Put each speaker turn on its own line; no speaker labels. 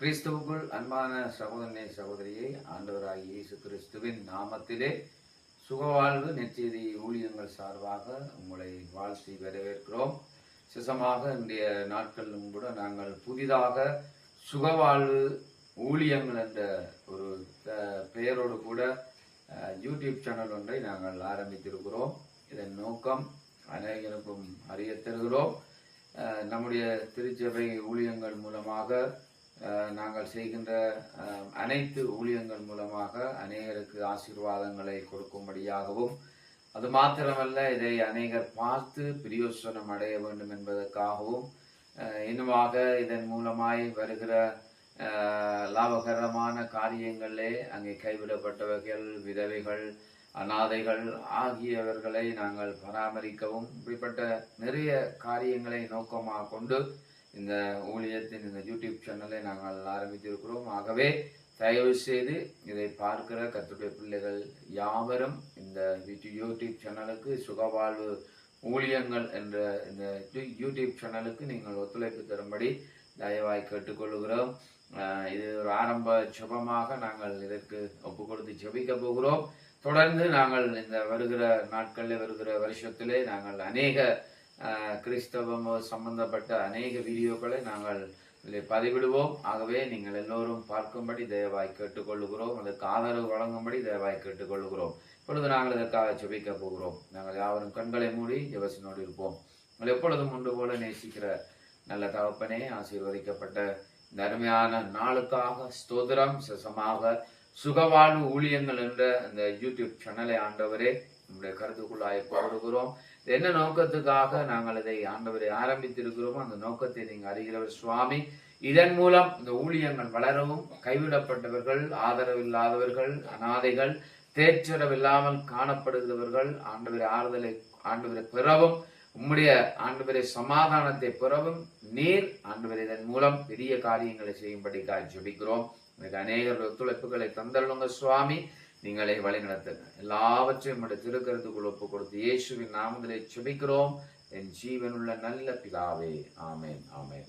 கிறிஸ்துவுக்குள் அன்பான சகோதரனே சகோதரியை ஆண்டவராகிய இயேசு கிறிஸ்துவின் நாமத்திலே சுகவாழ்வு நெச்செய்தி ஊழியங்கள் சார்பாக உங்களை வாழ்த்தி வரவேற்கிறோம். சிசமாக இன்றைய நாட்களிலும் கூட நாங்கள் புதிதாக சுகவாழ்வு ஊழியங்கள் என்ற ஒரு பெயரோடு கூட யூடியூப் சேனல் ஒன்றை நாங்கள் ஆரம்பித்திருக்கிறோம். இதன் நோக்கம் அனைவருக்கும் அறிய தருகிறோம். நம்முடைய திருச்சபை ஊழியங்கள் மூலமாக நாங்கள் செய்கின்ற அனைத்து ஊழியங்கள் மூலமாக அநேகருக்கு ஆசீர்வாதங்களை கொடுக்கும்படியாகவும், அது மாத்திரமல்ல இதை அநேகர் பார்த்து பிரயோசனம் அடைய வேண்டும் என்பதற்காகவும், இன்னுமாக இதன் மூலமாய் வருகிற லாபகரமான காரியங்களே அங்கே கைவிடப்பட்டவர்கள், விதவைகள், அநாதைகள் ஆகியவர்களை நாங்கள் பராமரிக்கவும், இப்படிப்பட்ட நிறைய காரியங்களை நோக்கமாக கொண்டு இந்த ஊழியத்தின் இந்த யூடியூப் சேனலை நாங்கள் ஆரம்பித்திருக்கிறோம். ஆகவே தயவு செய்து இதை பார்க்கிற கர்த்தருடைய பிள்ளைகள் யாவரும் இந்த யூடியூப் சேனலுக்கு சுகவாழ்வு ஊழியங்கள் என்ற இந்த யூடியூப் சேனலுக்கு நீங்கள் ஒத்துழைப்பு தரும்படி தயவாய் கேட்டுக்கொள்கிறோம். இது ஒரு ஆரம்ப ஜெபமாக நாங்கள் இதற்கு ஒப்பு கொடுத்து ஜெபிக்க போகிறோம். தொடர்ந்து நாங்கள் இந்த வருகிற நாட்களில் வருகிற வருஷத்திலே நாங்கள் அநேக கிறிஸ்தவம் சம்பந்தப்பட்ட அநேக வீடியோக்களை நாங்கள் பதிவிடுவோம். ஆகவே நீங்கள் எல்லோரும் பார்க்கும்படி தயவாய் கேட்டுக்கொள்ளுகிறோம். அதற்கு ஆதரவு வழங்கும்படி தயவாய் கேட்டுக்கொள்ளுகிறோம். இப்பொழுது நாங்கள் இதற்காக ஜெபிக்க போகிறோம். நாங்கள் யாவரும் கண்களை மூடி ஜெபத்தினோடு இருப்போம். நாங்கள் எப்பொழுதும் ஒன்று போல நேசிக்கிற நல்ல தகப்பனே, ஆசீர்வதிக்கப்பட்ட இந்த அருமையான நாளுக்காக ஸ்தோத்திரம். சிசமாக சுகவாழ்வு ஊழியங்கள் என்ற இந்த யூடியூப் சேனலை ஆண்டவரே நம்முடைய கருத்துக்குள்ளாய் போடுகிறோம். என்ன நோக்கத்துக்காக நாங்கள் இதை ஆண்டவரை ஆரம்பித்திருக்கிறோமோ அந்த நோக்கத்தை நீங்க அறிகிறவர் சுவாமி. இதன் மூலம் இந்த ஊழியங்கள் வளரவும், கைவிடப்பட்டவர்கள், ஆதரவில்லாதவர்கள், அநாதைகள், தேற்றரவில்லாமல் காணப்படுகிறவர்கள் ஆண்டவரை ஆறுதலை ஆண்டவரை பெறவும், உம்முடைய ஆண்டவரை சமாதானத்தை பெறவும் நீர் ஆண்டவரை இதன் மூலம் பெரிய காரியங்களை செய்யும்படிக்காக ஜெபிக்கிறோம். அநேகர் ஒத்துழைப்புகளை தந்தள்ளுங்க சுவாமி. நீங்களே வழி நடத்துங்க. எல்லாவற்றையும் நம்முடைய திருக்கருத்துக்குள் ஒப்பு கொடுத்து இயேசுவின் நாமத்திலே ஜெபிக்கிறோம் என் ஜீவனுள்ள நல்ல பிதாவே. ஆமேன், ஆமேன்.